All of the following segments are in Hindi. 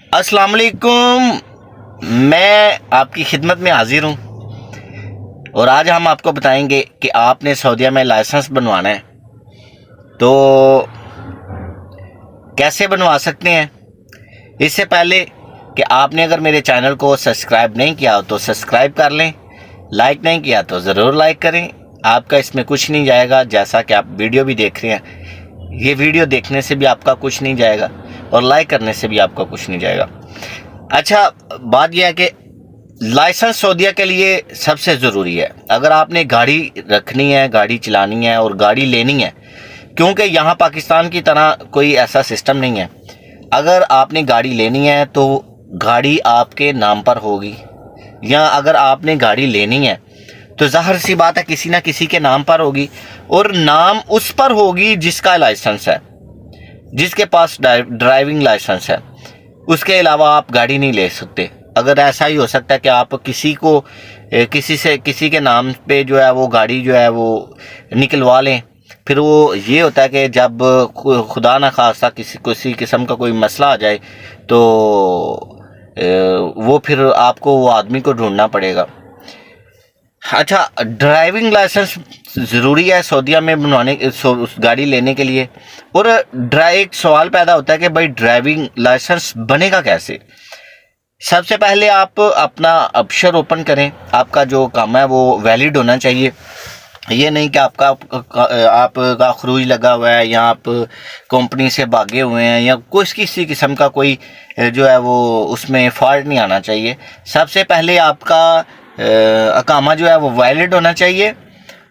अस्सलाम वालेकुम। मैं आपकी खिदमत में हाजिर हूँ और आज हम आपको बताएंगे कि आपने सऊदीया में लाइसेंस बनवाना है तो कैसे बनवा सकते हैं। इससे पहले कि आपने अगर मेरे चैनल को सब्सक्राइब नहीं किया हो तो सब्सक्राइब कर लें, लाइक नहीं किया तो ज़रूर लाइक करें। आपका इसमें कुछ नहीं जाएगा, जैसा कि आप वीडियो भी देख रहे हैं। ये वीडियो देखने से भी आपका कुछ नहीं जाएगा और लाइक करने से भी आपका कुछ नहीं जाएगा। अच्छा, बात यह है कि लाइसेंस सऊदीया के लिए सबसे ज़रूरी है। अगर आपने गाड़ी रखनी है, गाड़ी चलानी है और गाड़ी लेनी है, क्योंकि यहाँ पाकिस्तान की तरह कोई ऐसा सिस्टम नहीं है। अगर आपने गाड़ी लेनी है तो गाड़ी आपके नाम पर होगी, या अगर आपने गाड़ी लेनी है तो ज़ाहिर सी बात है किसी ना किसी के नाम पर होगी, और नाम उस पर होगी जिसका लाइसेंस है, जिसके पास ड्राइविंग लाइसेंस है। उसके अलावा आप गाड़ी नहीं ले सकते। अगर ऐसा ही हो सकता है कि आप किसी के नाम पे जो है वो गाड़ी जो है वो निकलवा लें, फिर वो ये होता है कि जब खुदा ना खास्ता किसी किस्म का कोई मसला आ जाए तो वो फिर आपको वो आदमी को ढूंढना पड़ेगा। अच्छा, ड्राइविंग लाइसेंस ज़रूरी है सऊदीया में बनवाने गाड़ी लेने के लिए। और एक सवाल पैदा होता है कि भाई ड्राइविंग लाइसेंस बनेगा कैसे। सबसे पहले आप अपना अबशर ओपन करें। आपका जो काम है वो वैलिड होना चाहिए। ये नहीं कि आपका खरूज लगा हुआ है या आप कंपनी से भागे हुए हैं या किसी किस्म का कोई जो है वो उसमें फॉल्ट नहीं आना चाहिए। सबसे पहले आपका अकामा जो है वो वैलिड होना चाहिए।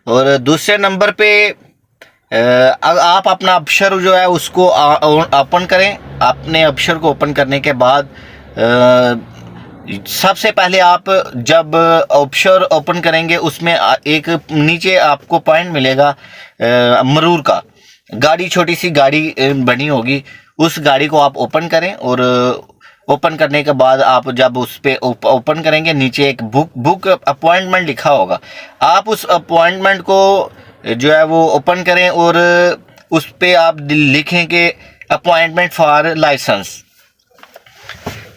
और दूसरे नंबर पे आप अपना अबशर जो है उसको ओपन करें। अपने अबशर को ओपन करने के बाद सबसे पहले आप जब अबशर ओपन करेंगे उसमें एक नीचे आपको पॉइंट मिलेगा मरूर का। गाड़ी, छोटी सी गाड़ी बनी होगी, उस गाड़ी को आप ओपन करें। और ओपन करने के बाद आप जब उस पर ओपन करेंगे, नीचे एक बुक अपॉइंटमेंट लिखा होगा। आप उस अपॉइंटमेंट को जो है वो ओपन करें और उस पर आप लिखें कि अपॉइंटमेंट फॉर लाइसेंस।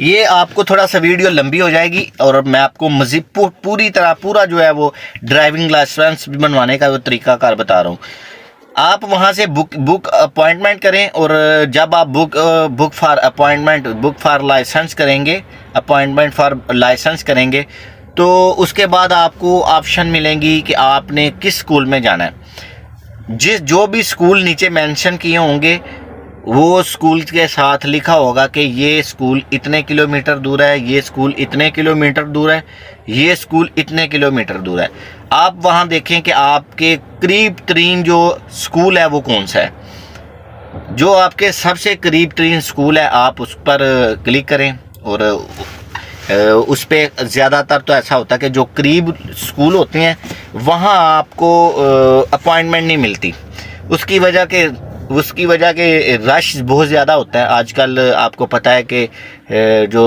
ये आपको थोड़ा सा वीडियो लंबी हो जाएगी और मैं आपको मज़ीद पूरा जो है वो ड्राइविंग लाइसेंस बनवाने का वो तरीकाकार बता रहा हूँ। आप वहाँ से बुक अपॉइंटमेंट करें और जब आप बुक फॉर लाइसेंस करेंगे, अपॉइंटमेंट फॉर लाइसेंस करेंगे, तो उसके बाद आपको ऑप्शन मिलेंगी कि आपने किस स्कूल में जाना है। जो भी स्कूल नीचे मेंशन किए होंगे वो स्कूल के साथ लिखा होगा कि ये स्कूल इतने किलोमीटर दूर है, ये स्कूल इतने किलोमीटर दूर है, ये स्कूल इतने किलोमीटर दूर है। आप वहाँ देखें कि आपके करीब तरीन जो स्कूल है वो कौन सा है। जो आपके सबसे करीब तरीन स्कूल है आप उस पर क्लिक करें। और उस पर ज़्यादातर तो ऐसा होता है कि जो करीब स्कूल होते हैं वहाँ आपको अपॉइंटमेंट नहीं मिलती। उसकी वजह के रश बहुत ज़्यादा होता है आजकल। आपको पता है कि जो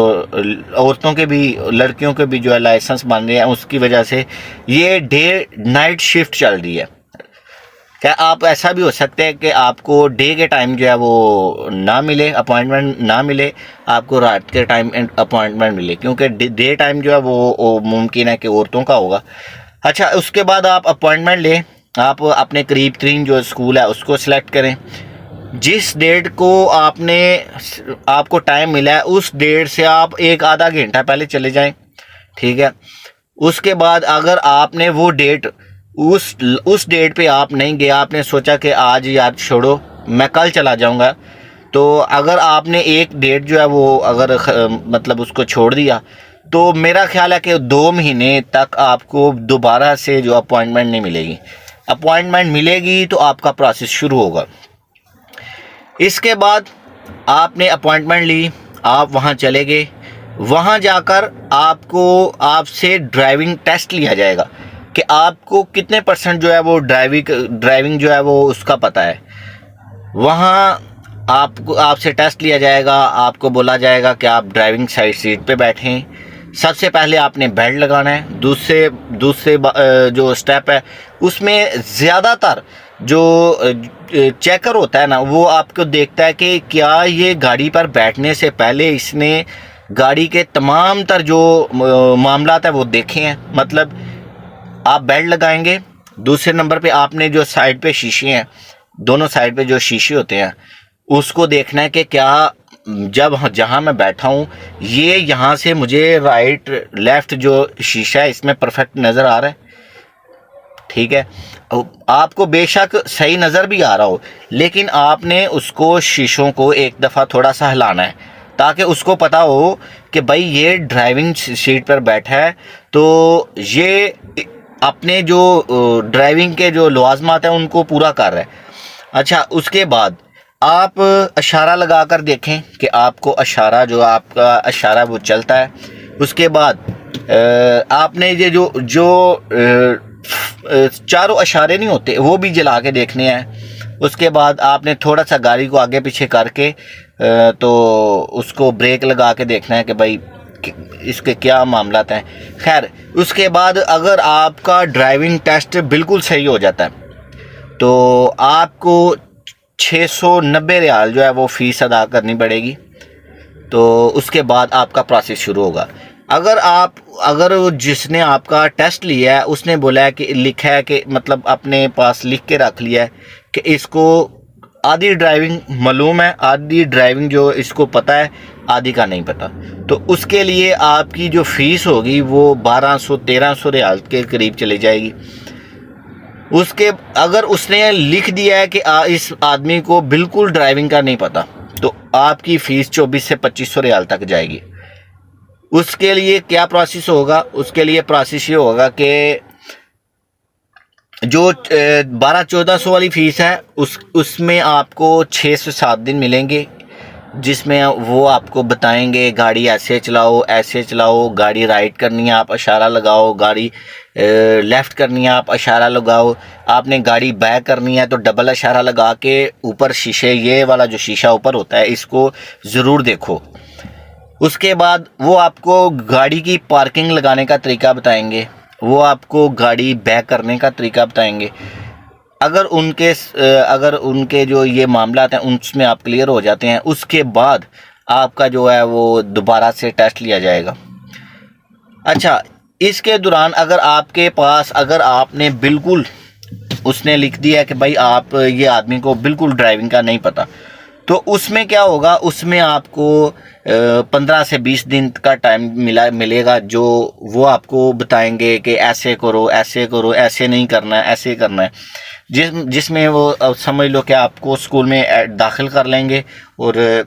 औरतों के भी, लड़कियों के भी जो है लाइसेंस बन रहे हैं, उसकी वजह से ये डे नाइट शिफ्ट चल रही है। क्या आप ऐसा भी हो सकता है कि आपको डे के टाइम जो है वो ना मिले, अपॉइंटमेंट ना मिले, आपको रात के टाइम अपॉइंटमेंट मिले, क्योंकि डे टाइम जो है वो मुमकिन है कि औरतों का होगा। अच्छा, उसके बाद आप अपॉइंटमेंट लें। आप अपने करीब तरीन जो स्कूल है उसको सिलेक्ट करें। जिस डेट को आपको टाइम मिला है उस डेट से आप एक आधा घंटा पहले चले जाएं, ठीक है। उसके बाद अगर आपने वो डेट उस डेट पे आप नहीं गए, आपने सोचा कि आज यार छोड़ो मैं कल चला जाऊंगा, तो अगर आपने एक डेट जो है वो अगर मतलब उसको छोड़ दिया तो मेरा ख्याल है कि 2 महीने तक आपको दोबारा से जो अपॉइंटमेंट नहीं मिलेगी। अपॉइंटमेंट मिलेगी तो आपका प्रोसेस शुरू होगा। इसके बाद आपने अपॉइंटमेंट ली, आप वहाँ चले गए। वहाँ जाकर आपसे ड्राइविंग टेस्ट लिया जाएगा कि आपको कितने % जो है वो ड्राइविंग जो है वो उसका पता है। वहाँ आपसे टेस्ट लिया जाएगा। आपको बोला जाएगा कि आप ड्राइविंग साइड सीट पे बैठें। सबसे पहले आपने बेल्ट लगाना है। दूसरे जो स्टेप है उसमें ज़्यादातर जो चेकर होता है ना, वो आपको देखता है कि क्या ये गाड़ी पर बैठने से पहले इसने गाड़ी के तमाम तर जो मामलात है वो देखे हैं। मतलब आप बेल्ट लगाएंगे, दूसरे नंबर पे आपने जो साइड पे शीशे हैं, दोनों साइड पे जो शीशे होते हैं उसको देखना है कि क्या जब जहाँ मैं बैठा हूँ ये यहाँ से मुझे राइट लेफ्ट जो शीशा है इसमें परफेक्ट नज़र आ रहा है। ठीक है, आपको बेशक सही नज़र भी आ रहा हो, लेकिन आपने उसको शीशों को एक दफ़ा थोड़ा सा हिलाना है ताकि उसको पता हो कि भाई ये ड्राइविंग सीट पर बैठा है, तो ये अपने जो ड्राइविंग के जो लवाजमात हैं उनको पूरा कर रहा है। अच्छा, उसके बाद आप इशारा लगा कर देखें कि आपको इशारा जो आपका इशारा वो चलता है। उसके बाद आपने ये जो जो चारों इशारे नहीं होते वो भी जला के देखने हैं। उसके बाद आपने थोड़ा सा गाड़ी को आगे पीछे करके तो उसको ब्रेक लगा के देखना है कि भाई इसके क्या मामलात हैं। खैर, उसके बाद अगर आपका ड्राइविंग टेस्ट बिल्कुल सही हो जाता है तो आपको 690 रियाल जो है वो फ़ीस अदा करनी पड़ेगी। तो उसके बाद आपका प्रोसेस शुरू होगा। अगर जिसने आपका टेस्ट लिया है उसने बोला है कि लिखा है कि मतलब अपने पास लिख के रख लिया है कि इसको आधी ड्राइविंग मालूम है, आधी ड्राइविंग जो इसको पता है, आधी का नहीं पता, तो उसके लिए आपकी जो फ़ीस होगी वो 1200-1300 रियाल के करीब चली जाएगी। उसके अगर उसने लिख दिया है कि इस आदमी को बिल्कुल ड्राइविंग का नहीं पता, तो आपकी फ़ीस 2400 से 2500 रियाल तक जाएगी। उसके लिए क्या प्रोसेस होगा? उसके लिए प्रोसेस ये होगा कि जो 1200-1400 वाली फ़ीस है उसमें आपको 6 से 7 दिन मिलेंगे, जिसमें वो आपको बताएंगे गाड़ी ऐसे चलाओ, गाड़ी राइट करनी है आप इशारा लगाओ, गाड़ी लेफ़्ट करनी है आप इशारा लगाओ, आपने गाड़ी बैक करनी है तो डबल इशारा लगा के ऊपर शीशे, ये वाला जो शीशा ऊपर होता है इसको ज़रूर देखो। उसके बाद वो आपको गाड़ी की पार्किंग लगाने का तरीका बताएंगे, वो आपको गाड़ी बैक करने का तरीका बताएंगे। अगर उनके जो ये मामलात हैं उसमें आप क्लियर हो जाते हैं, उसके बाद आपका जो है वो दोबारा से टेस्ट लिया जाएगा। अच्छा, इसके दौरान अगर आपने बिल्कुल, उसने लिख दिया है कि भाई आप ये आदमी को बिल्कुल ड्राइविंग का नहीं पता, तो उसमें क्या होगा, उसमें आपको 15 से 20 दिन का टाइम मिलेगा, जो वो आपको बताएंगे कि ऐसे करो, ऐसे नहीं करना है, ऐसे करना है, जिसमें वो समझ लो कि आपको स्कूल में दाखिल कर लेंगे और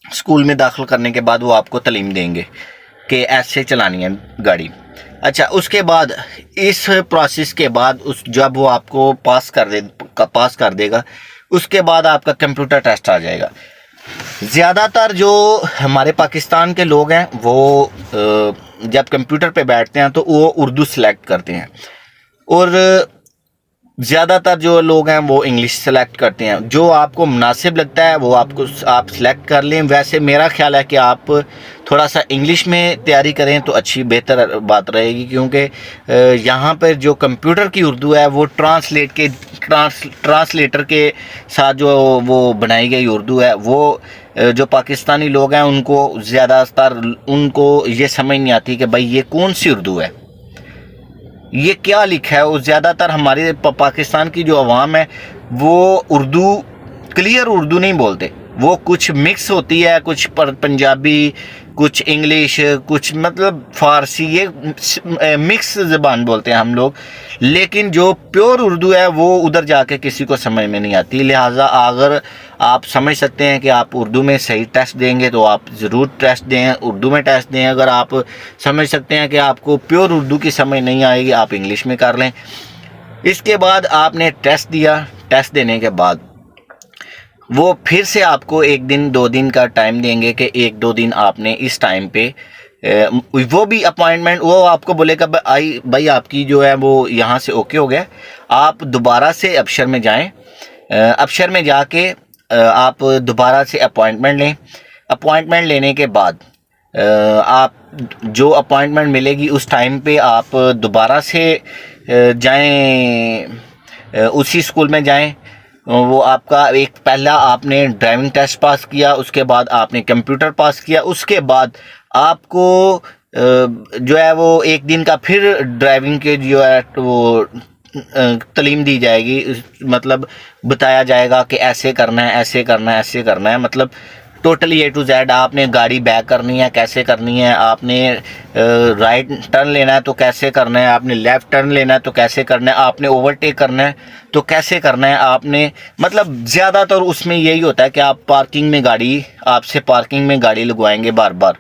स्कूल में दाखिल करने के बाद वो आपको तालीम देंगे कि ऐसे चलानी है गाड़ी। अच्छा, उसके बाद इस प्रोसेस के बाद जब वो आपको पास कर देगा उसके बाद आपका कंप्यूटर टेस्ट आ जाएगा। ज़्यादातर जो हमारे पाकिस्तान के लोग हैं वो जब कंप्यूटर पे बैठते हैं तो वो उर्दू सेलेक्ट करते हैं, और ज़्यादातर जो लोग हैं वो इंग्लिश सेलेक्ट करते हैं। जो आपको मुनासिब लगता है वो आप सेलेक्ट कर लें। वैसे मेरा ख्याल है कि आप थोड़ा सा इंग्लिश में तैयारी करें तो अच्छी बेहतर बात रहेगी, क्योंकि यहाँ पर जो कंप्यूटर की उर्दू है वो ट्रांसलेटर के साथ जो वो बनाई गई उर्दू है, वो जो पाकिस्तानी लोग हैं उनको ये समझ नहीं आती कि भाई ये कौन सी उर्दू है, ये क्या लिखा है। वो ज़्यादातर हमारे पाकिस्तान की जो अवाम है वो क्लियर उर्दू नहीं बोलते, वो कुछ मिक्स होती है, कुछ पंजाबी, कुछ इंग्लिश, कुछ मतलब फ़ारसी, ये मिक्स ज़बान बोलते हैं हम लोग। लेकिन जो प्योर उर्दू है वो उधर जाके किसी को समझ में नहीं आती। लिहाजा अगर आप समझ सकते हैं कि आप उर्दू में सही टेस्ट देंगे तो आप ज़रूर टेस्ट दें, उर्दू में टेस्ट दें। अगर आप समझ सकते हैं कि आपको प्योर उर्दू की समझ नहीं आएगी, आप इंग्लिश में कर लें। इसके बाद आपने टेस्ट दिया, टेस्ट देने के बाद वो फिर से आपको 1-2 दिन का टाइम देंगे कि 1-2 दिन आपने इस टाइम पे वो भी अपॉइंटमेंट, वो आपको बोलेगा भाई आपकी जो है वो यहाँ से ओके हो गया, आप दोबारा से अबशर में जाएं। अबशर में जाके आप दोबारा से अपॉइंटमेंट लें। अपॉइंटमेंट लेने के बाद आप जो अपॉइंटमेंट मिलेगी उस टाइम पे आप दोबारा से जाएं उसी स्कूल में जाएं। वो आपका एक पहला आपने ड्राइविंग टेस्ट पास किया, उसके बाद आपने कंप्यूटर पास किया, उसके बाद आपको जो है वो एक दिन का फिर ड्राइविंग के जो है वो तालीम दी जाएगी, मतलब बताया जाएगा कि ऐसे करना है, ऐसे करना है, ऐसे करना है, मतलब टोटली A to Z। आपने गाड़ी बैक करनी है कैसे करनी है, आपने राइट टर्न लेना है तो कैसे करना है, आपने लेफ़्ट टर्न लेना है तो कैसे करना है, आपने ओवरटेक करना है तो कैसे करना है, आपने मतलब ज़्यादातर उसमें यही होता है कि आप पार्किंग में गाड़ी, आपसे पार्किंग में गाड़ी लगवाएंगे बार बार,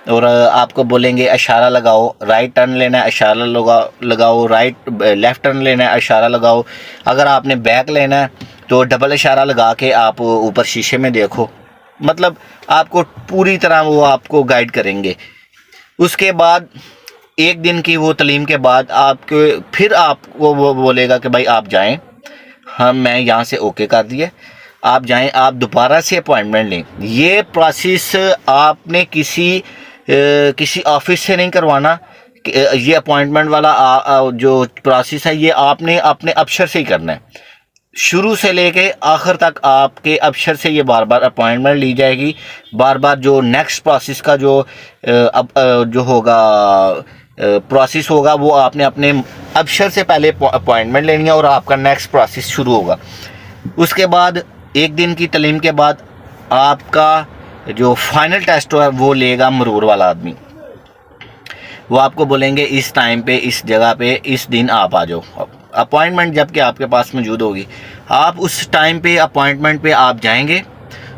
और आपको बोलेंगे इशारा लगाओ, राइट टर्न लेना है इशारा लगाओ, लेफ़्ट टर्न लेना है इशारा लगाओ। अगर आपने बैक लेना है तो डबल इशारा लगा के आप ऊपर शीशे में देखो, मतलब आपको पूरी तरह वो आपको गाइड करेंगे। उसके बाद एक दिन की वो तालीम के बाद आपके फिर आपको वो बोलेगा कि भाई आप जाएं, हम मैं यहाँ से ओके कर दिए, आप जाएं, आप दोबारा से अपॉइंटमेंट लें। ये प्रोसेस आपने किसी ऑफिस से नहीं करवाना। ये अपॉइंटमेंट वाला जो प्रोसेस है ये आपने अपने अफसर से ही करना है। शुरू से लेके आखिर तक आपके अफसर से ये बार बार अपॉइंटमेंट ली जाएगी। बार बार जो नेक्स्ट प्रोसेस का जो होगा प्रोसेस होगा वो आपने अपने अफसर से पहले अपॉइंटमेंट लेनी है और आपका नेक्स्ट प्रोसेस शुरू होगा। उसके बाद एक दिन की तालीम के बाद आपका जो फाइनल टेस्ट है वो लेगा मरूर वाला आदमी। वो आपको बोलेंगे इस टाइम पे, इस जगह पे, इस दिन आप आ जाओ। अपॉइंटमेंट जबकि आपके पास मौजूद होगी, आप उस टाइम पे अपॉइंटमेंट पे आप जाएंगे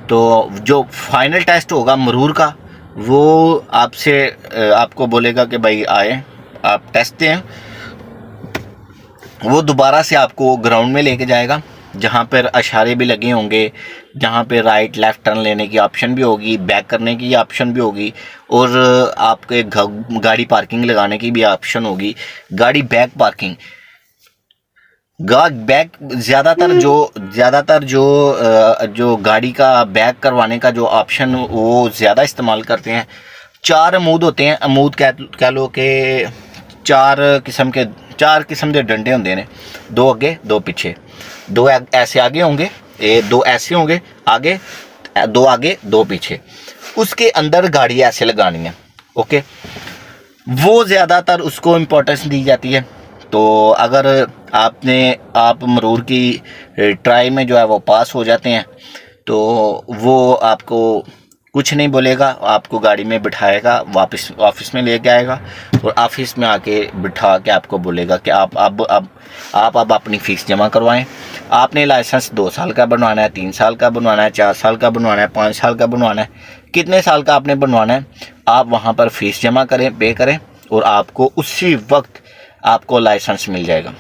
तो जो फाइनल टेस्ट होगा मरूर का वो आपको बोलेगा कि भाई आए आप टेस्ट दें। वो दोबारा से आपको ग्राउंड में लेके जाएगा जहाँ पर इशारे भी लगे होंगे, जहाँ पे राइट लेफ़्ट टर्न लेने की ऑप्शन भी होगी, बैक करने की ऑप्शन भी होगी, और आपके गाड़ी पार्किंग लगाने की भी ऑप्शन होगी। गाड़ी बैक पार्किंग बैक ज़्यादातर जो गाड़ी का बैक करवाने का जो ऑप्शन वो ज़्यादा इस्तेमाल करते हैं। 4 अमूद होते हैं, अमूद कह लो कि 4 किस्म के डंडे होंगे ने, 2 आगे 2 पीछे, 2 ऐसे आगे होंगे, 2 ऐसे होंगे आगे, 2 आगे 2 पीछे। उसके अंदर गाड़ी ऐसे लगानी है, ओके। वो ज़्यादातर उसको इम्पोर्टेंस दी जाती है। तो अगर आप मरूर की ट्राई में जो है वो पास हो जाते हैं तो वो आपको कुछ नहीं बोलेगा, आपको गाड़ी में बिठाएगा, वापस ऑफिस में लेके आएगा और ऑफिस में आके बिठा के आपको बोलेगा कि आप अब अपनी फ़ीस जमा करवाएं। आपने लाइसेंस 2 साल का बनवाना है, 3 साल का बनवाना है, 4 साल का बनवाना है, 5 साल का बनवाना है, कितने साल का आपने बनवाना है, आप वहाँ पर फ़ीस जमा करें, पे करें और आपको उसी वक्त आपको लाइसेंस मिल जाएगा।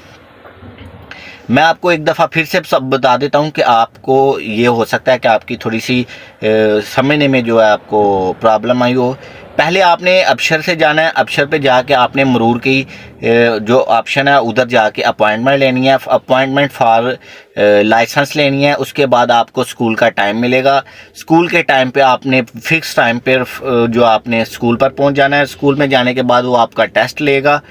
मैं आपको एक दफ़ा फिर से सब बता देता हूँ कि आपको ये हो सकता है कि आपकी थोड़ी सी समझने में जो है आपको प्रॉब्लम आई हो। पहले आपने अफसर से जाना है, अफसर पे जाके आपने मरूर की जो ऑप्शन है उधर जाके अपॉइंटमेंट लेनी है, अपॉइंटमेंट फॉर लाइसेंस लेनी है। उसके बाद आपको स्कूल का टाइम मिलेगा, स्कूल के टाइम पे आपने फ़िक्स टाइम पर जो आपने स्कूल पर पहुंच जाना है। स्कूल में जाने के बाद वो आपका टेस्ट लेगा,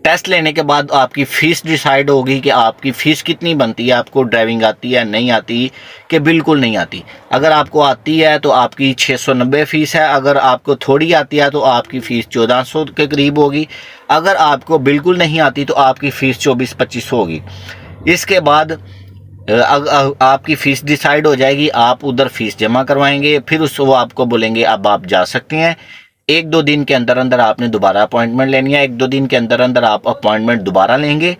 टेस्ट लेने के बाद आपकी फ़ीस डिसाइड होगी कि आपकी फ़ीस कितनी बनती है, आपको ड्राइविंग आती है नहीं आती कि बिल्कुल नहीं आती। अगर आपको आती है तो आपकी 690 फ़ीस है, अगर आपको थोड़ी आती है तो आपकी फ़ीस 1400 के करीब होगी, अगर आपको बिल्कुल नहीं आती तो आपकी फ़ीस 2400-2500 होगी। इसके बाद आपकी फ़ीस डिसाइड हो जाएगी, आप उधर फ़ीस जमा करवाएंगे, फिर वो आपको बोलेंगे अब आप जा सकते हैं। 1-2 दिन के अंदर अंदर आपने दोबारा अपॉइंटमेंट लेनी है, 1-2 दिन के अंदर अंदर आप अपॉइंटमेंट दोबारा लेंगे।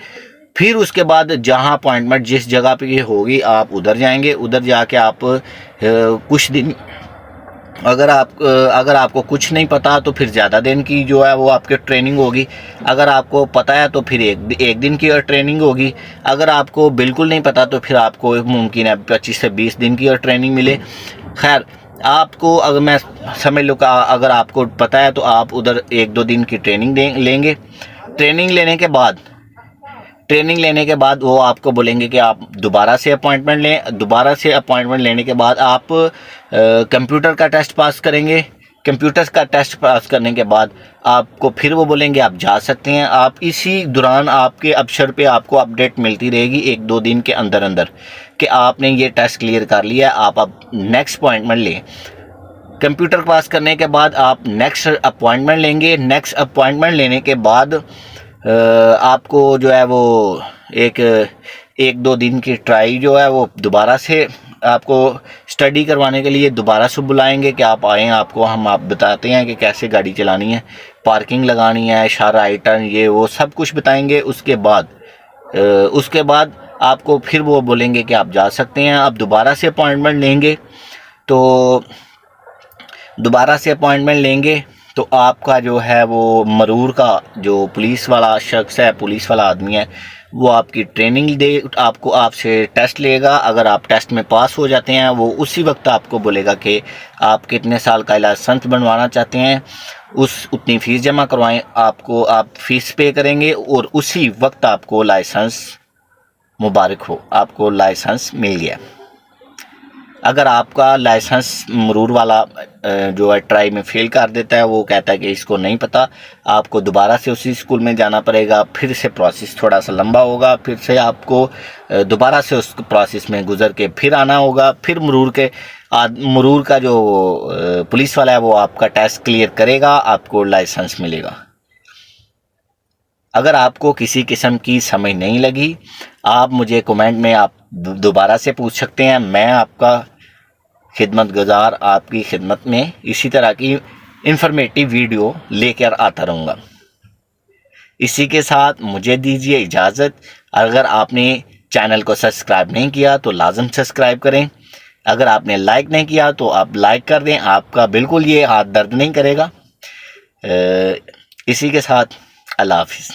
फिर उसके बाद जहां अपॉइंटमेंट जिस जगह पे ये होगी आप उधर जाएंगे, उधर जाके आप कुछ दिन अगर आपको कुछ नहीं पता तो फिर ज़्यादा दिन की जो है वो आपकी ट्रेनिंग होगी, अगर आपको पता है तो फिर एक दिन की ट्रेनिंग होगी, अगर आपको बिल्कुल नहीं पता तो फिर आपको मुमकिन है 25 से 20 दिन की ट्रेनिंग मिले। खैर आपको अगर मैं समझ लो का अगर आपको पता है तो आप उधर 1-2 दिन की ट्रेनिंग लेंगे। ट्रेनिंग लेने के बाद वो आपको बोलेंगे कि आप दोबारा से अपॉइंटमेंट लें। दोबारा से अपॉइंटमेंट लेने के बाद आप कंप्यूटर का टेस्ट पास करेंगे। कंप्यूटर का टेस्ट पास करने के बाद आपको फिर वो बोलेंगे आप जा सकते हैं। आप इसी दौरान आपके अबशर पे आपको अपडेट मिलती रहेगी 1-2 दिन के अंदर अंदर कि आपने ये टेस्ट क्लियर कर लिया, आप अब नेक्स्ट अपॉइंटमेंट लें। कंप्यूटर पास करने के बाद आप नेक्स्ट अपॉइंटमेंट लेंगे। नेक्स्ट अपॉइंटमेंट लेने के बाद आपको जो है वो 1-2 दिन की ट्राई जो है वो दोबारा से आपको स्टडी करवाने के लिए दोबारा से बुलाएंगे कि आप आएँ, आपको आप बताते हैं कि कैसे गाड़ी चलानी है, पार्किंग लगानी है, इशारा राइट टर्न, ये वो सब कुछ बताएंगे। उसके बाद आपको फिर वो बोलेंगे कि आप जा सकते हैं। आप दोबारा से अपॉइंटमेंट लेंगे तो आपका जो है वो मरूर का जो पुलिस वाला शख्स है, पुलिस वाला आदमी है, वो आपकी ट्रेनिंग दे, आपसे टेस्ट लेगा। अगर आप टेस्ट में पास हो जाते हैं, वो उसी वक्त आपको बोलेगा कि आप कितने साल का लाइसेंस बनवाना चाहते हैं, उतनी फ़ीस जमा करवाएं। आप फ़ीस पे करेंगे और उसी वक्त आपको लाइसेंस मुबारक हो, आपको लाइसेंस मिल गया। अगर आपका लाइसेंस मरूर वाला जो है ट्राई में फेल कर देता है, वो कहता है कि इसको नहीं पता, आपको दोबारा से उसी स्कूल में जाना पड़ेगा। फिर से प्रोसेस थोड़ा सा लंबा होगा, फिर से आपको दोबारा से उस प्रोसेस में गुजर के फिर आना होगा। फिर मरूर का जो पुलिस वाला है वो आपका टेस्ट क्लियर करेगा, आपको लाइसेंस मिलेगा। अगर आपको किसी किस्म की समझ नहीं लगी, आप मुझे कमेंट में आप दोबारा से पूछ सकते हैं। मैं आपका खिदमतगुजार आपकी खिदमत में इसी तरह की इंफॉर्मेटिव वीडियो लेकर आता रहूँगा। इसी के साथ मुझे दीजिए इजाज़त। अगर आपने चैनल को सब्सक्राइब नहीं किया तो लाजम सब्सक्राइब करें। अगर आपने लाइक नहीं किया तो आप लाइक कर दें, आपका बिल्कुल ये हाथ दर्द नहीं करेगा। इसी के साथ अल्लाह हाफिज़।